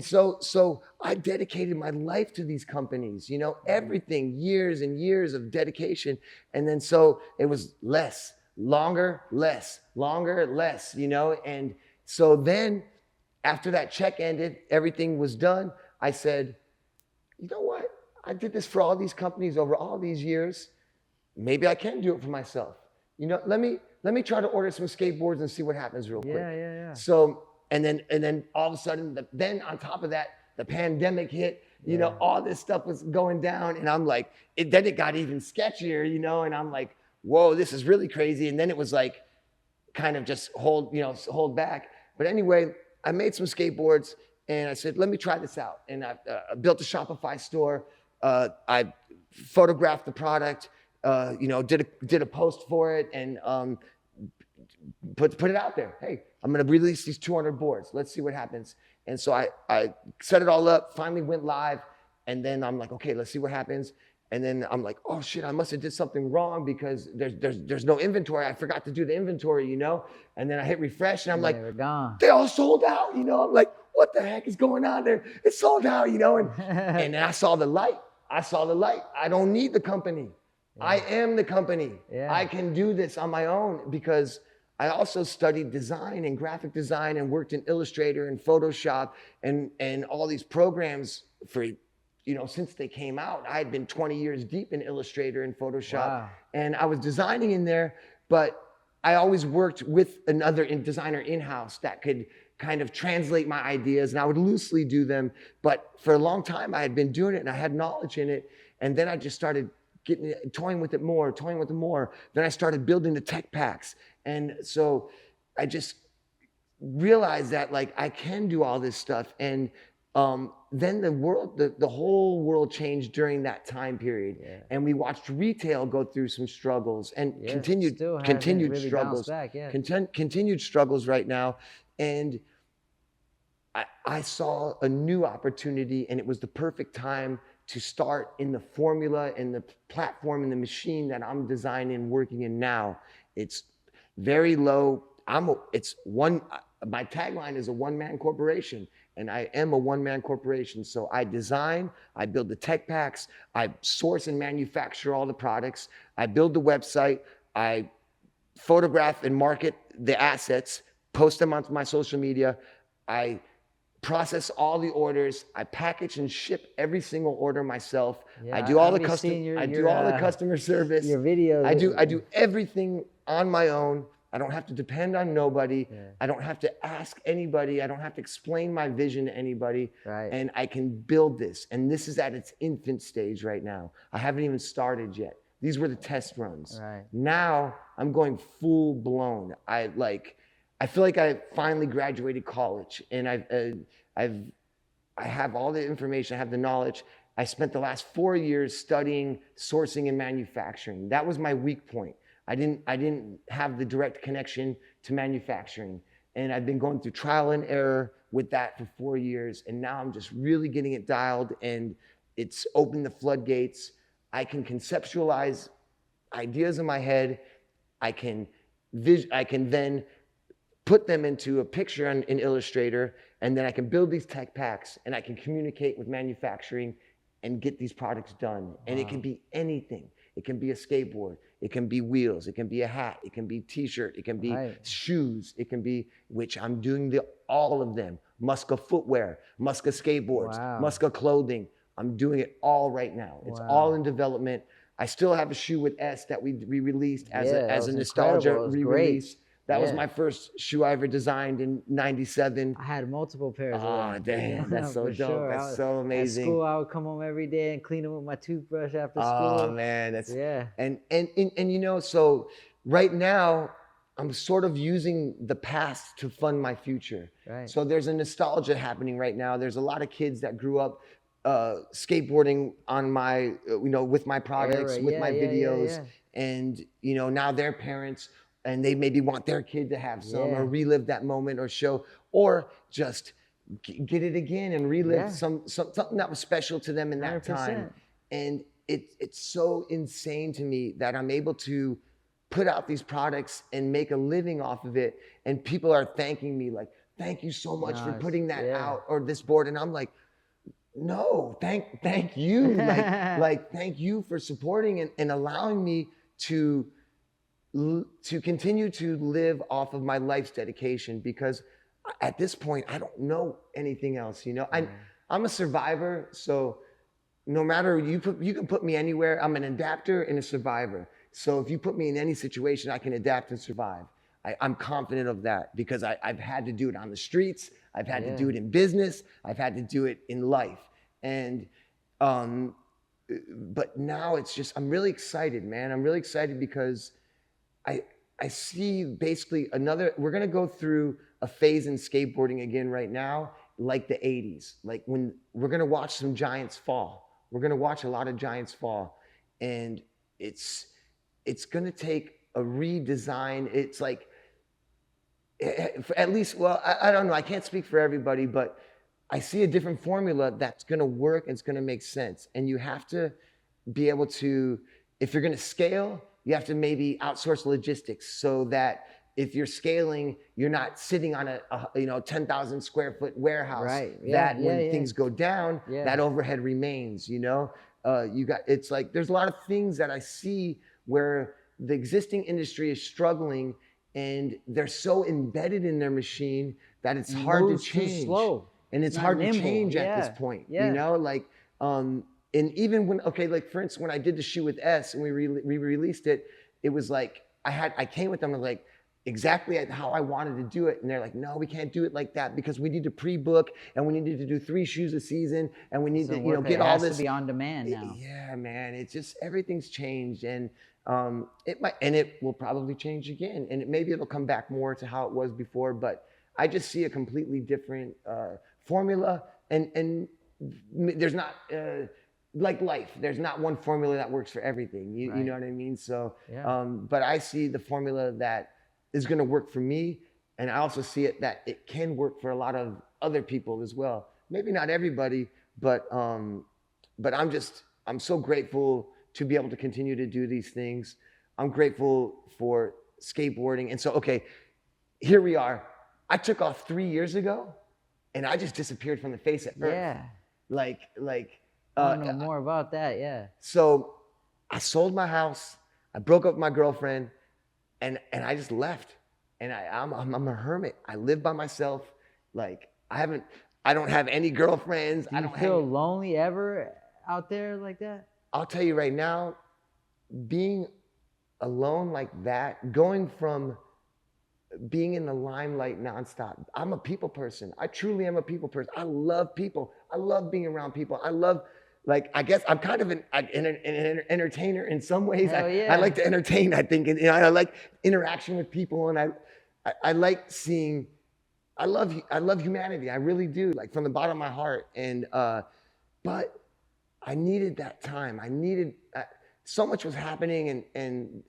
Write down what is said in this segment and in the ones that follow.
So I dedicated my life to these companies, you know, everything, years and years of dedication. And then so it was less, longer, less, longer, less, you know. And so then after that check ended, everything was done. I said, you know what? I did this for all these companies over all these years. Maybe I can do it for myself. You know, let me try to order some skateboards and see what happens real quick. Yeah. So and then all of a sudden, then on top of that, the pandemic hit. You know, all this stuff was going down, and I'm like, then it got even sketchier. You know, and I'm like, whoa, this is really crazy. And then it was like, kind of just hold back. But anyway, I made some skateboards, and I said, let me try this out. And I built a Shopify store. I photographed the product. You know, did a post for it, and put it out there. Hey, I'm gonna release these 200 boards. Let's see what happens. And so I set it all up, finally went live, and then I'm like, okay, let's see what happens. And then I'm like, oh shit, I must have did something wrong because there's no inventory. I forgot to do the inventory, you know? And then I hit refresh, and I'm like, they all sold out, you know? I'm like, what the heck is going on there? It's sold out, you know? And then I saw the light. I don't need the company. I am the company. I can do this on my own, because I also studied design and graphic design and worked in Illustrator and Photoshop and all these programs for, you know, since they came out. I had been 20 years deep in Illustrator and Photoshop, and I was designing in there, but I always worked with another designer in-house that could kind of translate my ideas, and I would loosely do them. But for a long time, I had been doing it and I had knowledge in it. And then I just started toying with it more. Then I started building the tech packs. And so I just realized that like I can do all this stuff. And then the whole world changed during that time period. And we watched retail go through some struggles and continued really struggles. Continued struggles right now. And I saw a new opportunity, and it was the perfect time to start in the formula and the platform and the machine that I'm designing, working in now. It's very low. My tagline is a one-man corporation, and I am a one-man corporation. So I design, I build the tech packs, I source and manufacture all the products, I build the website, I photograph and market the assets, post them onto my social media, I process all the orders, I package and ship every single order myself. I do all the customer service. Your videos. I do everything on my own. I don't have to depend on nobody. I don't have to ask anybody. I don't have to explain my vision to anybody. And I can build this. And this is at its infant stage right now. I haven't even started yet. These were the test runs. Now I'm going full blown. I feel like I finally graduated college, and I have all the information, I have the knowledge. I spent the last 4 years studying sourcing and manufacturing. That was my weak point. I didn't have the direct connection to manufacturing, and I've been going through trial and error with that for 4 years, and now I'm just really getting it dialed, and it's opened the floodgates. I can conceptualize ideas in my head. I can then put them into a picture in Illustrator, and then I can build these tech packs, and I can communicate with manufacturing and get these products done. And it can be anything. It can be a skateboard. It can be wheels. It can be a hat. It can be t-shirt. It can be shoes. It can be, which I'm doing all of them. Muska footwear, Muska skateboards, Muska clothing. I'm doing it all right now. It's all in development. I still have a shoe with S that we released as a nostalgia re-release. That was my first shoe I ever designed in '97. I had multiple pairs of them. Oh, damn, that's so dope. Sure. That's so amazing. At school, I would come home every day and clean them with my toothbrush after school. Oh, man, that's And you know, so right now, I'm sort of using the past to fund my future. So there's a nostalgia happening right now. There's a lot of kids that grew up skateboarding on my, with my products, with my videos, and now their parents. And they maybe want their kid to have some or relive that moment or show, or just get it again and relive something that was special to them in that 100%. Time. And it's so insane to me that I'm able to put out these products and make a living off of it. And people are thanking me like, thank you so much for Nice. putting that Yeah. out, or this board. And I'm like, no, thank you. Like thank you for supporting and allowing me to continue to live off of my life's dedication, because at this point I don't know anything else, you know. I'm a survivor, so no matter you can put me anywhere. I'm an adapter and a survivor. So if you put me in any situation, I can adapt and survive. I'm confident of that, because I've had to do it on the streets. I've had to do it in business. I've had to do it in life. And, but now it's just, I'm really excited, man. I'm really excited because I see basically we're going to go through a phase in skateboarding again right now, like the 80s, like when we're going to watch some giants fall. We're going to watch a lot of giants fall. And it's going to take a redesign. It's like, at least, well, I don't know. I can't speak for everybody, but I see a different formula that's going to work and it's going to make sense. And you have to be able to, if you're going to scale, you have to maybe outsource logistics, so that if you're scaling, you're not sitting on a 10,000 square foot warehouse. Right. Yeah, that when things go down, Yeah. that overhead remains, you know. It's like, there's a lot of things that I see where the existing industry is struggling, and they're so embedded in their machine that it's hard to change. Too slow. And it's Not hard nimble. to change at this Yeah. point, Yeah. you know, like, and even when, okay, like for instance, when I did the shoe with S and we released it, it was like, I came with them and like, exactly how I wanted to do it. And they're like, no, we can't do it like that, because we need to pre-book and we needed to do 3 shoes a season, and we need to, get all this. It has to be on demand now. Yeah, man. It's just, everything's changed, and it will probably change again. And maybe it'll come back more to how it was before, but I just see a completely different formula, and there's not, like life, there's not one formula that works for everything. You know what I mean? So, but I see the formula that is going to work for me, and I also see it that it can work for a lot of other people as well. Maybe not everybody, but I'm so grateful to be able to continue to do these things. I'm grateful for skateboarding. And so, okay, here we are. I took off 3 years ago, and I just disappeared from the face of Earth. Yeah. Like. I know more about that. Yeah. So I sold my house. I broke up with my girlfriend, and I just left. And I'm a hermit. I live by myself. Like, I don't have any girlfriends. Do you feel lonely ever out there like that? I'll tell you right now, being alone like that, going from being in the limelight nonstop. I'm a people person. I truly am a people person. I love people. I love being around people. I love, like, I guess I'm kind of an entertainer in some ways. I like to entertain, I think. And I like interaction with people. And I like seeing, I love humanity. I really do, like, from the bottom of my heart. And, but I needed that time. So much was happening, and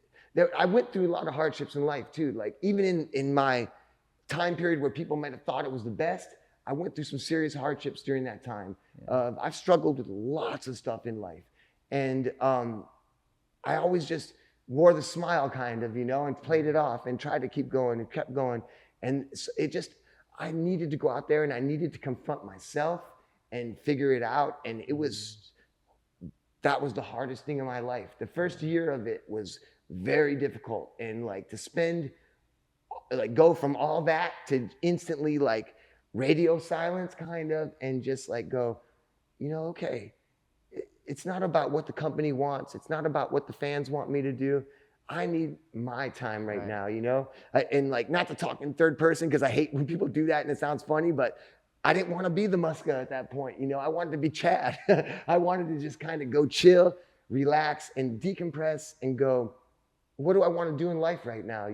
I went through a lot of hardships in life too. Like, even in my time period where people might have thought it was the best, I went through some serious hardships during that time. I've struggled with lots of stuff in life. And I always just wore the smile, kind of, and played it off and tried to keep going and kept going. And I needed to go out there, and I needed to confront myself and figure it out. And that was the hardest thing in my life. The first year of it was very difficult, and like go from all that to instantly like radio silence, kind of, and just like go, okay, it's not about what the company wants. It's not about what the fans want me to do. I need my time right now, and like, not to talk in third person, because I hate when people do that and it sounds funny, but I didn't want to be the Muska at that point. I wanted to be Chad. I wanted to just kind of go chill, relax, and decompress, and go, what do I want to do in life right now,